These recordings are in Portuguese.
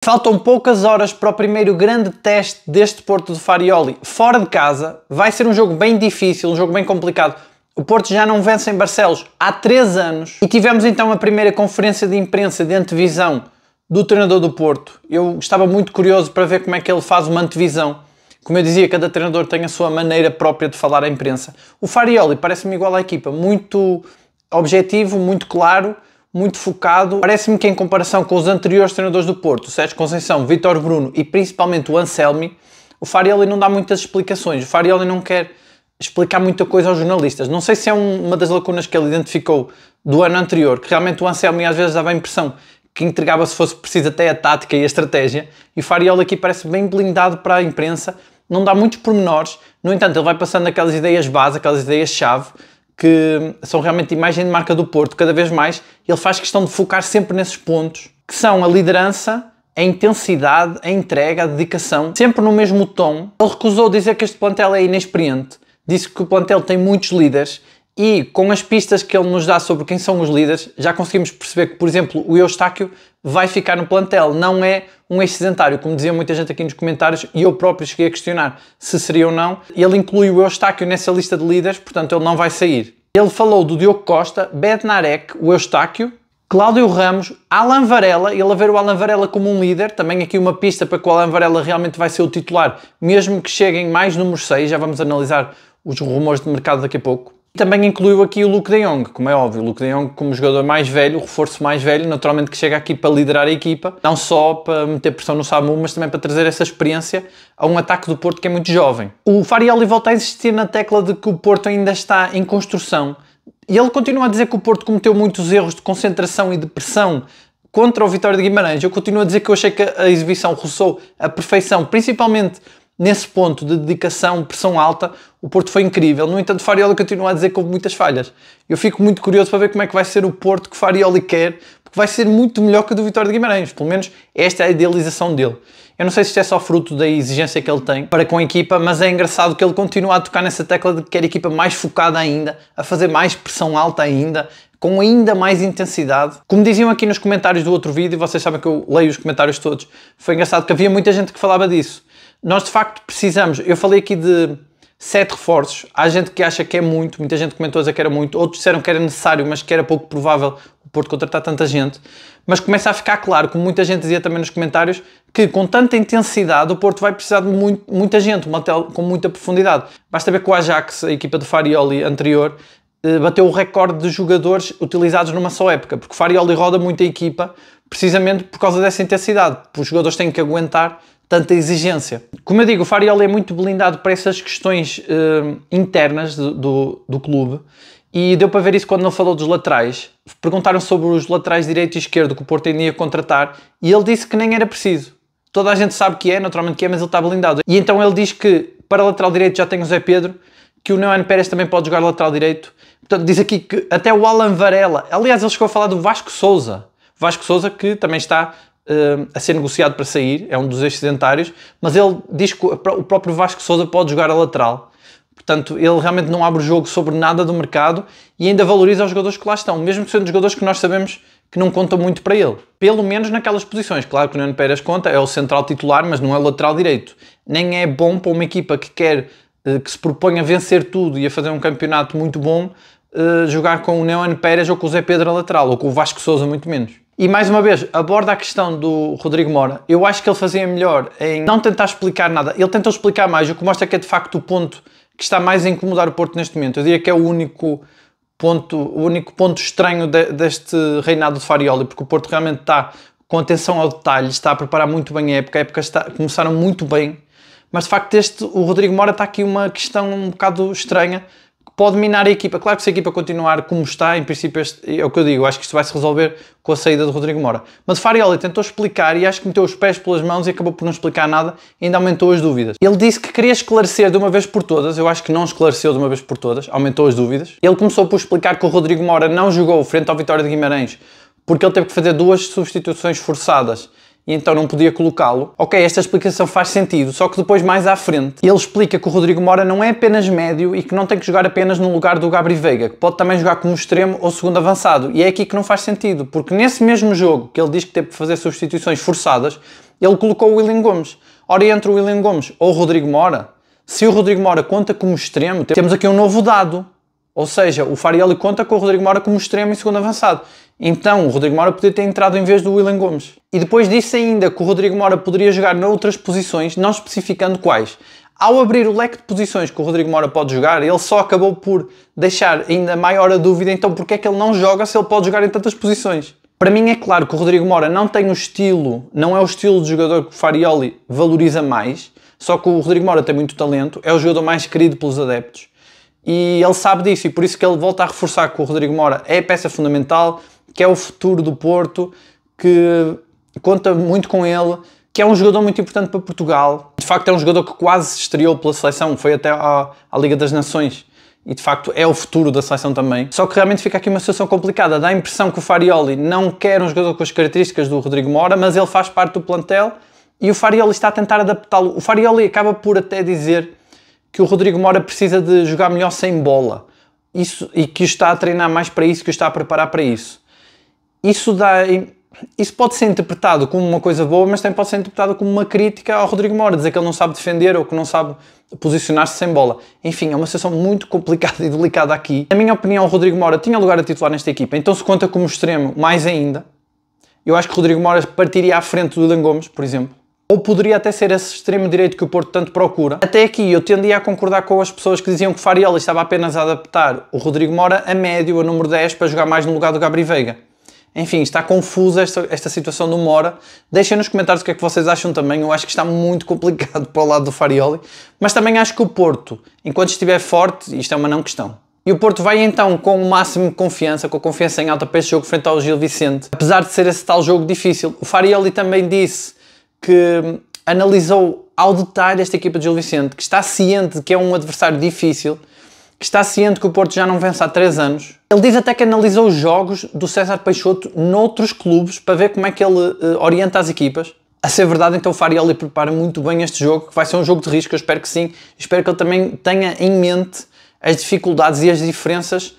Faltam poucas horas para o primeiro grande teste deste Porto de Farioli fora de casa. Vai ser um jogo bem difícil, um jogo bem complicado. O Porto já não vence em Barcelos há 3 anos e tivemos então a primeira conferência de imprensa de antevisão do treinador do Porto. Eu estava muito curioso para ver como é que ele faz uma antevisão. Como eu dizia, cada treinador tem a sua maneira própria de falar à imprensa. O Farioli parece-me igual à equipa, muito objetivo, muito claro, muito focado. Parece-me que em comparação com os anteriores treinadores do Porto, Sérgio Conceição, Vítor Bruno e principalmente o Anselmi, o Farioli não dá muitas explicações. O Farioli não quer explicar muita coisa aos jornalistas. Não sei se é uma das lacunas que ele identificou do ano anterior, que realmente o Anselmi às vezes dava a impressão que entregava, se fosse preciso, até a tática e a estratégia, e o Farioli aqui parece bem blindado para a imprensa, não dá muitos pormenores. No entanto, ele vai passando aquelas ideias base, aquelas ideias-chave, que são realmente imagem de marca do Porto, cada vez mais. Ele faz questão de focar sempre nesses pontos, que são a liderança, a intensidade, a entrega, a dedicação, sempre no mesmo tom. Ele recusou dizer que este plantel é inexperiente, disse que o plantel tem muitos líderes, e com as pistas que ele nos dá sobre quem são os líderes, já conseguimos perceber que, por exemplo, o Eustáquio vai ficar no plantel, não é um ex-sedentário, como dizia muita gente aqui nos comentários, e eu próprio cheguei a questionar se seria ou não. Ele inclui o Eustáquio nessa lista de líderes, portanto ele não vai sair. Ele falou do Diogo Costa, Bednarek, o Eustáquio, Cláudio Ramos, Alan Varela, ele a ver o Alan Varela como um líder, também aqui uma pista para que o Alan Varela realmente vai ser o titular, mesmo que cheguem mais números 6, já vamos analisar os rumores de mercado daqui a pouco. Também incluiu aqui o Luuk de Jong, como é óbvio, o Luuk de Jong como jogador mais velho, o reforço mais velho, naturalmente que chega aqui para liderar a equipa, não só para meter pressão no Samu, mas também para trazer essa experiência a um ataque do Porto que é muito jovem. O Farioli volta a insistir na tecla de que o Porto ainda está em construção, e ele continua a dizer que o Porto cometeu muitos erros de concentração e de pressão contra o Vitória de Guimarães. Eu continuo a dizer que eu achei que a exibição roçou a perfeição, principalmente nesse ponto de dedicação, pressão alta. O Porto foi incrível. No entanto, Farioli continua a dizer que houve muitas falhas. Eu fico muito curioso para ver como é que vai ser o Porto que Farioli quer, porque vai ser muito melhor que o do Vitória de Guimarães. Pelo menos esta é a idealização dele. Eu não sei se isto é só fruto da exigência que ele tem para com a equipa, mas é engraçado que ele continua a tocar nessa tecla de que quer a equipa mais focada ainda, a fazer mais pressão alta ainda, com ainda mais intensidade. Como diziam aqui nos comentários do outro vídeo, e vocês sabem que eu leio os comentários todos, foi engraçado que havia muita gente que falava disso. Nós de facto precisamos, eu falei aqui de 7 reforços, há gente que acha que é muito, muita gente comentou a dizer que era muito, outros disseram que era necessário, mas que era pouco provável o Porto contratar tanta gente, mas começa a ficar claro, como muita gente dizia também nos comentários, que com tanta intensidade o Porto vai precisar de muita gente, um plantel com muita profundidade. Basta ver que o Ajax, a equipa de Farioli anterior, bateu o recorde de jogadores utilizados numa só época, porque o Farioli roda muito a equipa precisamente por causa dessa intensidade, porque os jogadores têm que aguentar tanta exigência. Como eu digo, o Farioli é muito blindado para essas questões internas do clube, e deu para ver isso quando ele falou dos laterais. Perguntaram sobre os laterais direito e esquerdo que o Porto ainda ia contratar, e ele disse que nem era preciso. Toda a gente sabe que é, naturalmente que é, mas ele está blindado. E então ele diz que para lateral direito já tem o Zé Pedro, que o Neoan Pérez também pode jogar lateral direito. Portanto, diz aqui que até o Alan Varela, aliás, ele chegou a falar do Vasco Sousa. Vasco Sousa que também está a ser negociado para sair, é um dos ex-sedentários, mas ele diz que o próprio Vasco Sousa pode jogar a lateral. Portanto, ele realmente não abre o jogo sobre nada do mercado e ainda valoriza os jogadores que lá estão, mesmo sendo jogadores que nós sabemos que não contam muito para ele. Pelo menos naquelas posições. Claro que o Nuno Pérez conta, é o central titular, mas não é o lateral direito. Nem é bom para uma equipa que quer, que se propõe a vencer tudo e a fazer um campeonato muito bom, jogar com o Neoan Pérez ou com o Zé Pedro a lateral, ou com o Vasco Sousa muito menos. E mais uma vez, aborda a questão do Rodrigo Mora. Eu acho que ele fazia melhor em não tentar explicar nada. Ele tentou explicar mais, o que mostra que é de facto o ponto que está mais a incomodar o Porto neste momento. Eu diria que é o único ponto estranho deste reinado de Farioli, porque o Porto realmente está com atenção ao detalhe, está a preparar muito bem a época começaram muito bem, mas de facto o Rodrigo Mora está aqui uma questão um bocado estranha, que pode minar a equipa. Claro que se a equipa continuar como está, em princípio é o que eu digo, acho que isto vai se resolver com a saída do Rodrigo Mora. Mas Farioli tentou explicar e acho que meteu os pés pelas mãos e acabou por não explicar nada e ainda aumentou as dúvidas. Ele disse que queria esclarecer de uma vez por todas, eu acho que não esclareceu de uma vez por todas, aumentou as dúvidas. Ele começou por explicar que o Rodrigo Mora não jogou frente ao Vitória de Guimarães porque ele teve que fazer 2 substituições forçadas e então não podia colocá-lo. Ok, esta explicação faz sentido, só que depois mais à frente ele explica que o Rodrigo Mora não é apenas médio e que não tem que jogar apenas no lugar do Gabri Veiga, que pode também jogar como extremo ou segundo avançado, e é aqui que não faz sentido, porque nesse mesmo jogo que ele diz que teve que fazer substituições forçadas, ele colocou o William Gomes. Ora, entre o William Gomes ou o Rodrigo Mora, se o Rodrigo Mora conta como extremo, temos aqui um novo dado. Ou seja, o Farioli conta com o Rodrigo Mora como extremo e segundo avançado. Então, o Rodrigo Mora poderia ter entrado em vez do William Gomes. E depois disse ainda que o Rodrigo Mora poderia jogar noutras posições, não especificando quais. Ao abrir o leque de posições que o Rodrigo Mora pode jogar, ele só acabou por deixar ainda maior a dúvida, então porque é que ele não joga se ele pode jogar em tantas posições? Para mim é claro que o Rodrigo Mora não tem o estilo, não é o estilo de jogador que o Farioli valoriza mais, só que o Rodrigo Mora tem muito talento, é o jogador mais querido pelos adeptos. E ele sabe disso e por isso que ele volta a reforçar que o Rodrigo Mora é a peça fundamental, que é o futuro do Porto, que conta muito com ele, que é um jogador muito importante para Portugal. De facto é um jogador que quase se estreou pela seleção, foi até à Liga das Nações e de facto é o futuro da seleção também. Só que realmente fica aqui uma situação complicada, dá a impressão que o Farioli não quer um jogador com as características do Rodrigo Mora, mas ele faz parte do plantel e o Farioli está a tentar adaptá-lo. O Farioli acaba por até dizer que o Rodrigo Mora precisa de jogar melhor sem bola e que o está a treinar mais para isso, que o está a preparar para isso. Isso pode ser interpretado como uma coisa boa, mas também pode ser interpretado como uma crítica ao Rodrigo Mora, dizer que ele não sabe defender ou que não sabe posicionar-se sem bola. Enfim, é uma situação muito complicada e delicada aqui. Na minha opinião, o Rodrigo Mora tinha lugar a titular nesta equipa, então se conta como extremo, mais ainda. Eu acho que o Rodrigo Mora partiria à frente do William Gomes, por exemplo. Ou poderia até ser esse extremo direito que o Porto tanto procura. Até aqui eu tendia a concordar com as pessoas que diziam que Farioli estava apenas a adaptar o Rodrigo Mora a médio, a número 10, para jogar mais no lugar do Gabri Veiga. Enfim, está confusa esta situação do Mora. Deixem nos comentários o que é que vocês acham também. Eu acho que está muito complicado para o lado do Farioli. Mas também acho que o Porto, enquanto estiver forte, isto é uma não questão. E o Porto vai então com o máximo de confiança, com a confiança em alta para este jogo frente ao Gil Vicente. Apesar de ser esse tal jogo difícil, o Farioli também disse que analisou ao detalhe esta equipa de Gil Vicente, que está ciente de que é um adversário difícil, que está ciente que o Porto já não vence há 3 anos. Ele diz até que analisou os jogos do César Peixoto noutros clubes para ver como é que ele orienta as equipas. A ser verdade, então o Farioli prepara muito bem este jogo, que vai ser um jogo de risco, eu espero que sim. Espero que ele também tenha em mente as dificuldades e as diferenças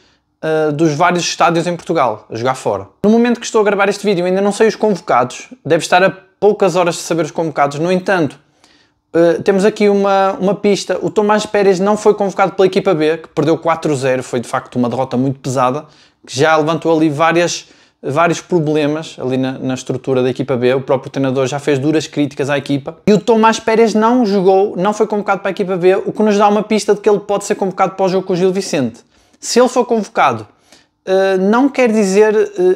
dos vários estádios em Portugal, a jogar fora. No momento que estou a gravar este vídeo ainda não sei os convocados, deve estar a poucas horas de saber os convocados. No entanto, temos aqui uma pista. O Tomás Pérez não foi convocado pela equipa B, que perdeu 4-0, foi de facto uma derrota muito pesada, que já levantou ali vários problemas ali na estrutura da equipa B. O próprio treinador já fez duras críticas à equipa. E o Tomás Pérez não jogou, não foi convocado para a equipa B, o que nos dá uma pista de que ele pode ser convocado para o jogo com o Gil Vicente. Se ele for convocado, não quer dizer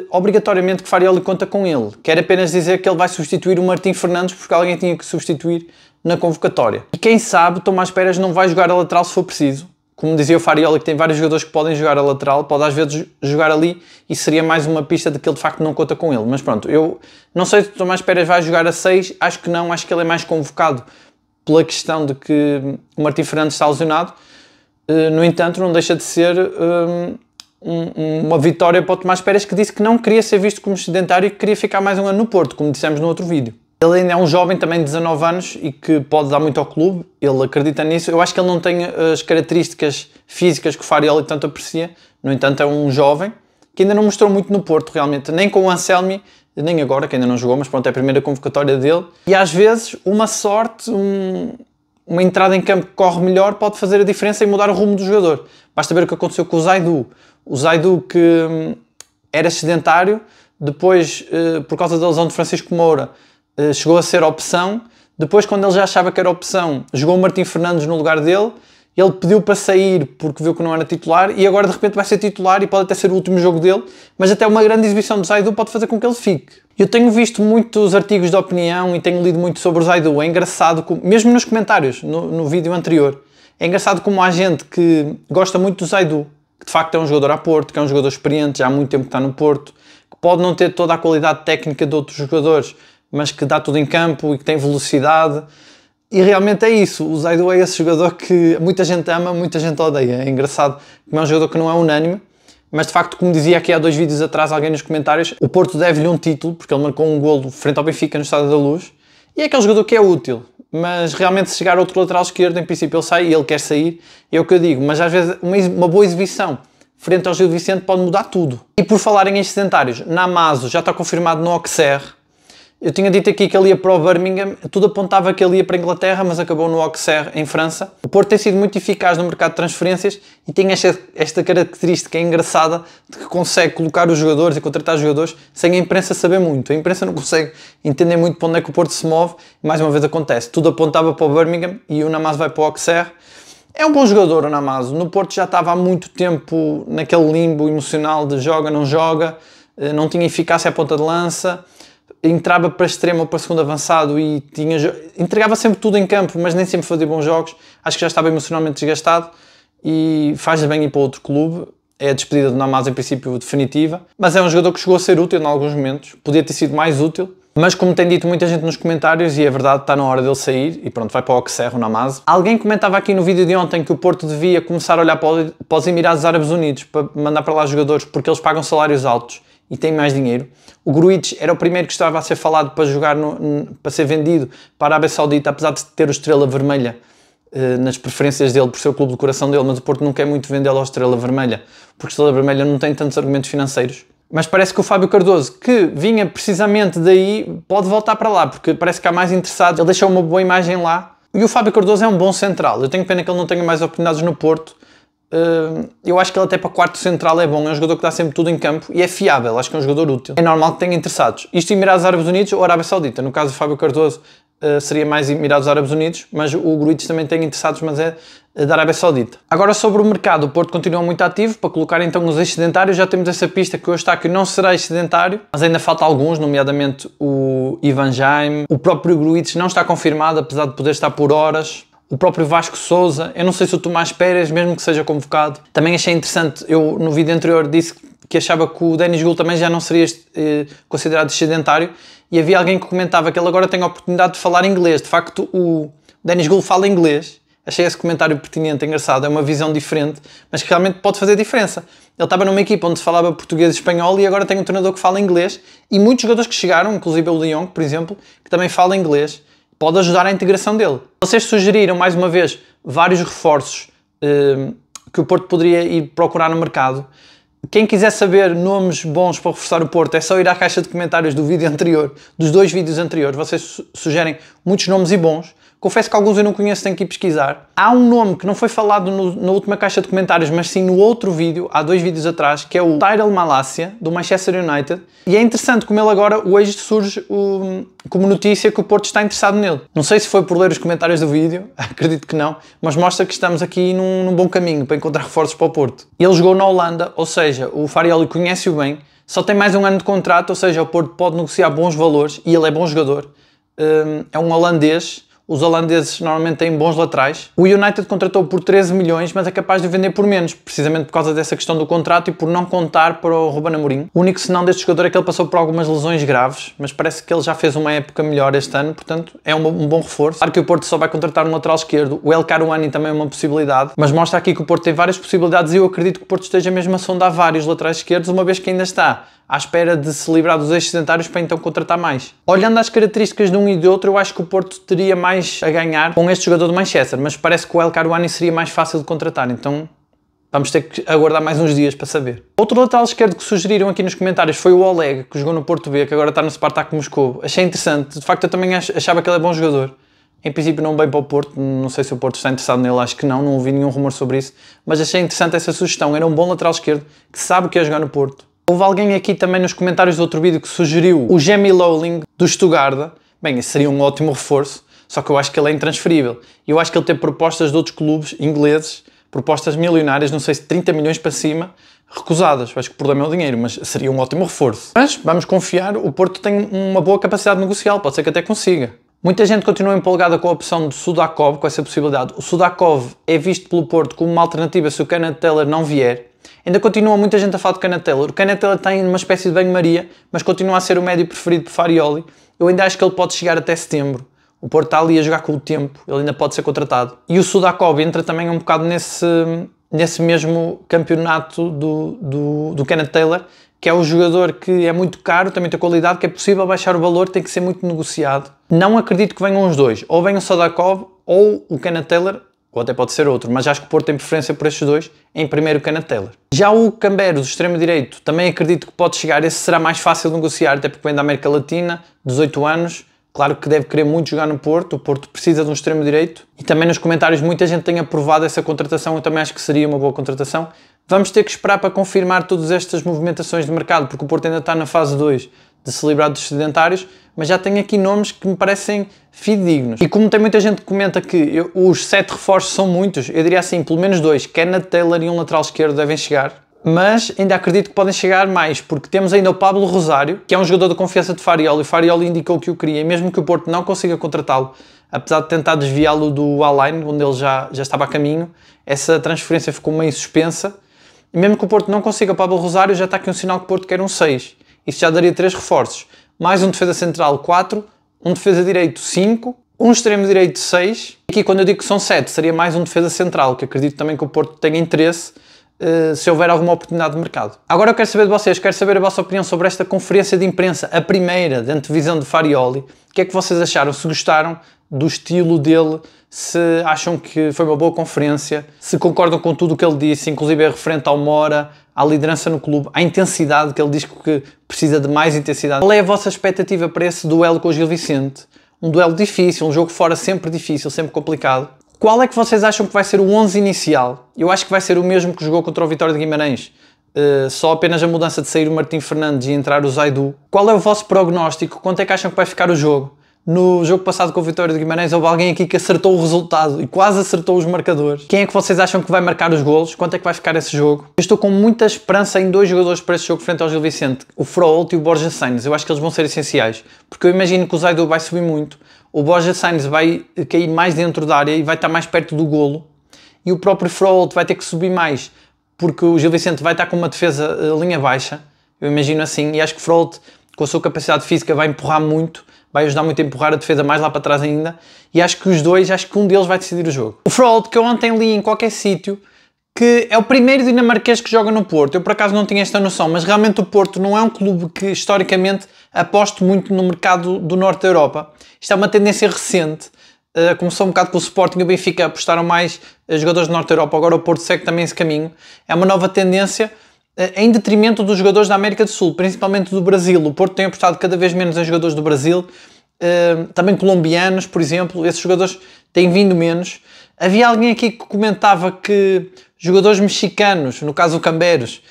obrigatoriamente que Farioli conta com ele. Quer apenas dizer que ele vai substituir o Martim Fernandes porque alguém tinha que substituir na convocatória. E quem sabe Tomás Pérez não vai jogar a lateral se for preciso. Como dizia o Farioli, que tem vários jogadores que podem jogar a lateral, pode às vezes jogar ali e seria mais uma pista de que ele de facto não conta com ele. Mas pronto, eu não sei se o Tomás Pérez vai jogar a 6, acho que não, acho que ele é mais convocado pela questão de que o Martim Fernandes está lesionado. No entanto, não deixa de ser uma vitória para o Tomás Pérez, que disse que não queria ser visto como sedentário e que queria ficar mais um ano no Porto, como dissemos no outro vídeo. Ele ainda é um jovem também de 19 anos e que pode dar muito ao clube, ele acredita nisso. Eu acho que ele não tem as características físicas que o Farioli tanto aprecia, no entanto é um jovem que ainda não mostrou muito no Porto realmente, nem com o Anselmi, nem agora, que ainda não jogou, mas pronto, é a primeira convocatória dele. E às vezes uma sorte, uma entrada em campo que corre melhor pode fazer a diferença e mudar o rumo do jogador. Basta ver o que aconteceu com o Zaidu. O Zaidu, que era sedentário, depois, por causa da lesão de Francisco Moura, chegou a ser opção. Depois, quando ele já achava que era opção, jogou o Martim Fernandes no lugar dele. Ele pediu para sair porque viu que não era titular e agora de repente vai ser titular e pode até ser o último jogo dele, mas até uma grande exibição do Zaidu pode fazer com que ele fique. Eu tenho visto muitos artigos de opinião e tenho lido muito sobre o Zaidu. É engraçado, mesmo nos comentários, no vídeo anterior, é engraçado como há gente que gosta muito do Zaidu, que de facto é um jogador a Porto, que é um jogador experiente, já há muito tempo que está no Porto, que pode não ter toda a qualidade técnica de outros jogadores, mas que dá tudo em campo e que tem velocidade. E realmente é isso, o Zaidu é esse jogador que muita gente ama, muita gente odeia. É engraçado, como é um jogador que não é unânime, mas de facto, como dizia aqui há 2 vídeos atrás alguém nos comentários, o Porto deve-lhe um título, porque ele marcou um golo frente ao Benfica no Estádio da Luz, e é aquele jogador que é útil, mas realmente se chegar outro lateral esquerdo, em princípio ele sai e ele quer sair, é o que eu digo, mas às vezes uma boa exibição frente ao Gil Vicente pode mudar tudo. E por falarem em excedentários, Namazo já está confirmado no Auxerre. Eu tinha dito aqui que ele ia para o Birmingham, tudo apontava que ele ia para a Inglaterra, mas acabou no Auxerre, em França. O Porto tem sido muito eficaz no mercado de transferências e tem esta característica engraçada de que consegue colocar os jogadores e contratar jogadores sem a imprensa saber muito. A imprensa não consegue entender muito para onde é que o Porto se move e mais uma vez acontece. Tudo apontava para o Birmingham e o Namazo vai para o Auxerre. É um bom jogador o Namazo. No Porto já estava há muito tempo naquele limbo emocional de joga, não joga, não tinha eficácia à ponta de lança. Entrava para extremo ou para segundo avançado e entregava sempre tudo em campo, mas nem sempre fazia bons jogos. Acho que já estava emocionalmente desgastado e faz bem ir para outro clube. É a despedida do Namazo, em princípio, definitiva. Mas é um jogador que chegou a ser útil em alguns momentos. Podia ter sido mais útil. Mas como tem dito muita gente nos comentários, e é verdade, está na hora dele sair, e pronto, vai para o Auxerre, o Namazo. Alguém comentava aqui no vídeo de ontem que o Porto devia começar a olhar para os Emirados Árabes Unidos, para mandar para lá jogadores, porque eles pagam salários altos e têm mais dinheiro. O Gruitch era o primeiro que estava a ser falado para jogar, para ser vendido para a Arábia Saudita, apesar de ter o Estrela Vermelha nas preferências dele, por ser o clube do coração dele, mas o Porto não quer muito vendê-lo ao Estrela Vermelha, porque Estrela Vermelha não tem tantos argumentos financeiros. Mas parece que o Fábio Cardoso, que vinha precisamente daí, pode voltar para lá, porque parece que há mais interessados. Ele deixou uma boa imagem lá. E o Fábio Cardoso é um bom central. Eu tenho pena que ele não tenha mais oportunidades no Porto. Eu acho que ele até para quarto central é bom. É um jogador que dá sempre tudo em campo e é fiável. Acho que é um jogador útil. É normal que tenha interessados. Isto Emirados Árabes Unidos ou Arábia Saudita. No caso do Fábio Cardoso, seria mais Emirados Árabes Unidos, mas o Gruitch também tem interessados, mas é da Arábia Saudita. Agora sobre o mercado, o Porto continua muito ativo para colocar então os excedentários. Já temos essa pista que o Eustáquio não será excedentário, mas ainda falta alguns, nomeadamente o Ivan Jaime. O próprio Gruitch não está confirmado, apesar de poder estar por horas. O próprio Vasco Sousa. Eu não sei se o Tomás Pérez, mesmo que seja convocado. Também achei interessante, eu no vídeo anterior disse que achava que o Denis Gul também já não seria considerado excedentário, e havia alguém que comentava que ele agora tem a oportunidade de falar inglês. De facto, o Denis Gul fala inglês. Achei esse comentário pertinente, engraçado, é uma visão diferente, mas que realmente pode fazer diferença. Ele estava numa equipa onde se falava português e espanhol e agora tem um treinador que fala inglês, e muitos jogadores que chegaram, inclusive o Lyon, por exemplo, que também fala inglês, pode ajudar a integração dele. Vocês sugeriram, mais uma vez, vários reforços que o Porto poderia ir procurar no mercado. Quem quiser saber nomes bons para reforçar o Porto, é só ir à caixa de comentários do vídeo anterior, dos 2 vídeos anteriores. Vocês sugerem muitos nomes e bons. Confesso que alguns eu não conheço, tenho que ir pesquisar. Há um nome que não foi falado na última caixa de comentários, mas sim no outro vídeo, há 2 vídeos atrás, que é o Tyrell Malacia, do Manchester United. E é interessante como ele agora, hoje surge como notícia que o Porto está interessado nele. Não sei se foi por ler os comentários do vídeo, acredito que não, mas mostra que estamos aqui num bom caminho para encontrar reforços para o Porto. Ele jogou na Holanda, ou seja, o Farioli conhece-o bem, só tem mais um ano de contrato, ou seja, o Porto pode negociar bons valores, e ele é bom jogador. É um holandês. Os holandeses normalmente têm bons laterais. O United contratou por 13 milhões, mas é capaz de vender por menos, precisamente por causa dessa questão do contrato e por não contar para o Ruben Amorim. O único senão deste jogador é que ele passou por algumas lesões graves, mas parece que ele já fez uma época melhor este ano, portanto é um bom reforço. Claro que o Porto só vai contratar um lateral esquerdo. O El Karouani também é uma possibilidade, mas mostra aqui que o Porto tem várias possibilidades e eu acredito que o Porto esteja mesmo a sondar vários laterais esquerdos, uma vez que ainda está à espera de se livrar dos excedentários para então contratar mais. Olhando às características de um e de outro, eu acho que o Porto teria mais a ganhar com este jogador do Manchester, mas parece que o El Karouani seria mais fácil de contratar, então vamos ter que aguardar mais uns dias para saber. Outro lateral esquerdo que sugeriram aqui nos comentários foi o Oleg, que jogou no Porto B, que agora está no Spartak Moscou. Achei interessante, de facto eu também achava que ele é bom jogador. Em princípio não bem para o Porto, não sei se o Porto está interessado nele, acho que não ouvi nenhum rumor sobre isso, mas achei interessante essa sugestão. Era um bom lateral esquerdo que sabe o que é jogar no Porto. Houve alguém aqui também nos comentários do outro vídeo que sugeriu o Jamie Lowling do Stuttgart. Bem, esse seria um ótimo reforço, só que eu acho que ele é intransferível. E eu acho que ele tem propostas de outros clubes ingleses, propostas milionárias, não sei se 30 milhões para cima, recusadas. Eu acho que o problema é o dinheiro, mas seria um ótimo reforço. Mas vamos confiar, o Porto tem uma boa capacidade negocial, pode ser que até consiga. Muita gente continua empolgada com a opção do Sudakov, com essa possibilidade. O Sudakov é visto pelo Porto como uma alternativa se o Kenneth Taylor não vier. Ainda continua muita gente a falar de Kenneth Taylor. O Kenneth Taylor tem uma espécie de banho-maria, mas continua a ser o médio preferido por Farioli. Eu ainda acho que ele pode chegar até setembro. O Porto está ali a jogar com o tempo, ele ainda pode ser contratado. E o Sudakov entra também um bocado nesse nesse mesmo campeonato do Kenneth Taylor, que é o jogador que é muito caro, tem muita qualidade, que é possível baixar o valor, tem que ser muito negociado. Não acredito que venham os dois, ou venha o Sadakov ou o Kenneth Taylor, ou até pode ser outro, mas acho que o Porto tem preferência por estes dois, em primeiro o Kenneth Taylor. Já o Camberos, do extremo-direito, também acredito que pode chegar, esse será mais fácil de negociar, até porque vem da América Latina, 18 anos, claro que deve querer muito jogar no Porto, o Porto precisa de um extremo-direito, e também nos comentários muita gente tem aprovado essa contratação, eu também acho que seria uma boa contratação. Vamos ter que esperar para confirmar todas estas movimentações de mercado, porque o Porto ainda está na fase 2 de se livrar dos sedentários, mas já tem aqui nomes que me parecem fidedignos. E como tem muita gente que comenta que os 7 reforços são muitos, eu diria assim, pelo menos 2, Kenneth Taylor e um lateral esquerdo devem chegar. Mas ainda acredito que podem chegar mais, porque temos ainda o Pablo Rosário, que é um jogador de confiança de Farioli, o Farioli indicou que o queria, e mesmo que o Porto não consiga contratá-lo, apesar de tentar desviá-lo do Al-Ain, onde ele já estava a caminho, essa transferência ficou meio suspensa, e mesmo que o Porto não consiga o Pablo Rosário, já está aqui um sinal que o Porto quer um 6, isso já daria 3 reforços, mais um defesa central 4, um defesa direito 5, um extremo direito 6, e aqui quando eu digo que são 7, seria mais um defesa central, que acredito também que o Porto tenha interesse, se houver alguma oportunidade de mercado. Agora eu quero saber de vocês, quero saber a vossa opinião sobre esta conferência de imprensa, a primeira de antevisão de Farioli. O que é que vocês acharam? Se gostaram do estilo dele, se acham que foi uma boa conferência, se concordam com tudo o que ele disse, inclusive é referente ao Mora, à liderança no clube, à intensidade, que ele diz que precisa de mais intensidade. Qual é a vossa expectativa para esse duelo com o Gil Vicente? Um duelo difícil, um jogo fora sempre difícil, sempre complicado. Qual é que vocês acham que vai ser o 11 inicial? Eu acho que vai ser o mesmo que jogou contra o Vitória de Guimarães. Só apenas a mudança de sair o Martim Fernandes e entrar o Zaidu. Qual é o vosso prognóstico? Quanto é que acham que vai ficar o jogo? No jogo passado com o Vitória de Guimarães houve alguém aqui que acertou o resultado e quase acertou os marcadores. Quem é que vocês acham que vai marcar os golos? Quanto é que vai ficar esse jogo? Eu estou com muita esperança em 2 jogadores para este jogo frente ao Gil Vicente. O Froholt e o Borja Sainz. Eu acho que eles vão ser essenciais. Porque eu imagino que o Zaidu vai subir muito. O Borja Sainz vai cair mais dentro da área e vai estar mais perto do golo. E o próprio Froholt vai ter que subir mais. Porque o Gil Vicente vai estar com uma defesa linha baixa. Eu imagino assim. E acho que o Froholt, com a sua capacidade física, vai empurrar muito. Vai ajudar muito a empurrar a defesa mais lá para trás ainda. E acho que os dois, acho que um deles vai decidir o jogo. O Froholt, que eu ontem li em qualquer sítio, que é o primeiro dinamarquês que joga no Porto. Eu por acaso não tinha esta noção, mas realmente o Porto não é um clube que historicamente aposte muito no mercado do Norte da Europa. Isto é uma tendência recente. Começou um bocado com o Sporting e o Benfica, apostaram mais jogadores do Norte da Europa, agora o Porto segue também esse caminho. É uma nova tendência em detrimento dos jogadores da América do Sul, principalmente do Brasil. O Porto tem apostado cada vez menos em jogadores do Brasil, também colombianos, por exemplo. Esses jogadores têm vindo menos. Havia alguém aqui que comentava que jogadores mexicanos, no caso o Camberos,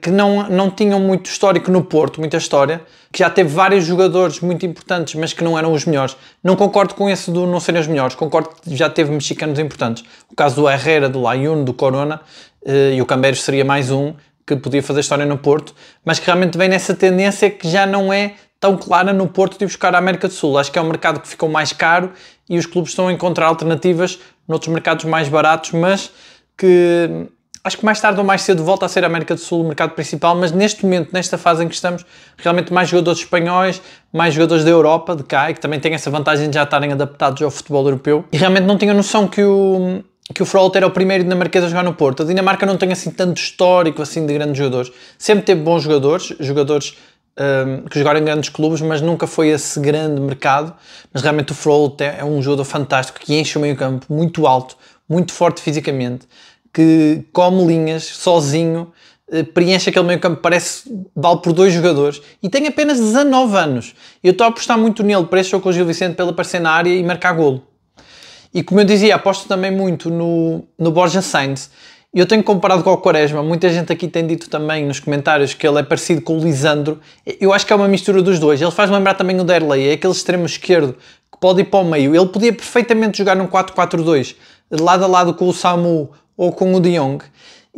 que não tinham muito histórico no Porto, muita história, que já teve vários jogadores muito importantes, mas que não eram os melhores. Não concordo com esse do não serem os melhores, concordo que já teve mexicanos importantes. O caso do Herrera, do Layún, do Corona, e o Camberos seria mais um que podia fazer história no Porto, mas que realmente vem nessa tendência que já não é tão clara no Porto de buscar a América do Sul. Acho que é um mercado que ficou mais caro e os clubes estão a encontrar alternativas noutros mercados mais baratos, mas que acho que mais tarde ou mais cedo volta a ser a América do Sul o mercado principal, mas neste momento, nesta fase em que estamos, realmente mais jogadores espanhóis, mais jogadores da Europa, de cá, e que também têm essa vantagem de já estarem adaptados ao futebol europeu. E realmente não tinha noção que o Froholt era o primeiro dinamarquês a jogar no Porto. A Dinamarca não tem assim tanto histórico assim de grandes jogadores. Sempre teve bons jogadores que jogaram em grandes clubes, mas nunca foi esse grande mercado. Mas realmente o Froholt é um jogador fantástico, que enche o meio campo, muito alto, muito forte fisicamente, que come linhas sozinho, preenche aquele meio campo, parece vale por 2 jogadores, e tem apenas 19 anos. Eu estou a apostar muito nele para este jogo com o Gil Vicente, para ele aparecer na área e marcar golo. E como eu dizia, aposto também muito no Borja Sainz. Eu tenho comparado com o Quaresma, muita gente aqui tem dito também nos comentários que ele é parecido com o Lisandro. Eu acho que é uma mistura dos dois. Ele faz lembrar também o Derlei, é aquele extremo esquerdo que pode ir para o meio. Ele podia perfeitamente jogar num 4-4-2, lado a lado com o Samu ou com o De Jong.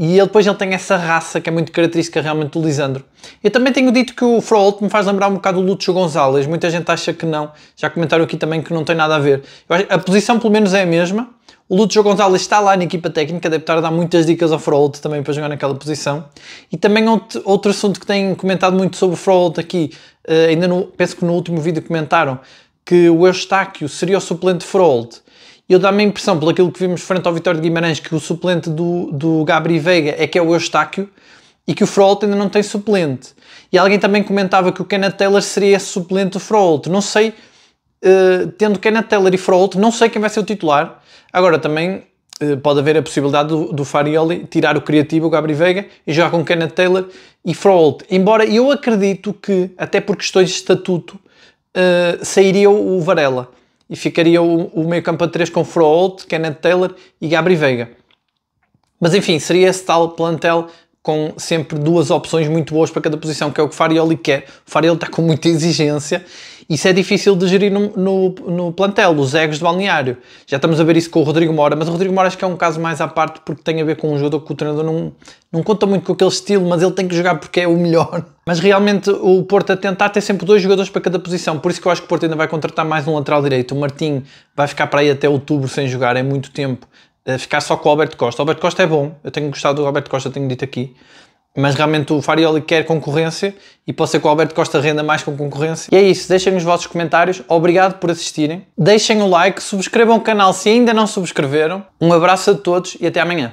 E depois ele tem essa raça que é muito característica realmente do Lisandro. Eu também tenho dito que o Froholt me faz lembrar um bocado o Lúcio Gonzalez. Muita gente acha que não. Já comentaram aqui também que não tem nada a ver. Eu acho, a posição pelo menos é a mesma. O Lúcio Gonzalez está lá na equipa técnica, deve estar a dar muitas dicas ao Froholt também para jogar naquela posição. E também outro assunto que tenho comentado muito sobre o Froholt aqui, penso que no último vídeo comentaram que o Eustáquio seria o suplente de Froholt. Eu dá-me a impressão, pelo aquilo que vimos frente ao Vitória de Guimarães, que o suplente do Gabri Veiga é que é o Eustáquio e que o Froholt ainda não tem suplente. E alguém também comentava que o Kenneth Taylor seria esse suplente do Froholt. Não sei, tendo Kenneth Taylor e Froholt, não sei quem vai ser o titular. Agora também pode haver a possibilidade do Farioli tirar o criativo, o Gabri Veiga, e jogar com Kenneth Taylor e Froholt. Embora eu acredito que, até por questões de estatuto, sairia o Varela e ficaria o meio campo a 3 com Froholt, Kenneth Taylor e Gabri Veiga. Mas enfim, seria esse tal plantel com sempre duas opções muito boas para cada posição, que é o que o Farioli quer. O Farioli está com muita exigência. Isso é difícil de gerir no plantel, os egos de balneário. Já estamos a ver isso com o Rodrigo Mora, mas o Rodrigo Mora acho que é um caso mais à parte porque tem a ver com um jogador que o treinador não conta muito com aquele estilo, mas ele tem que jogar porque é o melhor. Mas realmente o Porto a tentar ter sempre 2 jogadores para cada posição, por isso que eu acho que o Porto ainda vai contratar mais um lateral direito. O Martim vai ficar para aí até outubro sem jogar, é muito tempo. Ficar só com o Alberto Costa. O Alberto Costa é bom, eu tenho gostado do Alberto Costa, tenho dito aqui. Mas realmente o Farioli quer concorrência e pode ser que o Alberto Costa renda mais com concorrência. E é isso, deixem os vossos comentários, obrigado por assistirem, deixem o like, subscrevam o canal se ainda não subscreveram, um abraço a todos e até amanhã.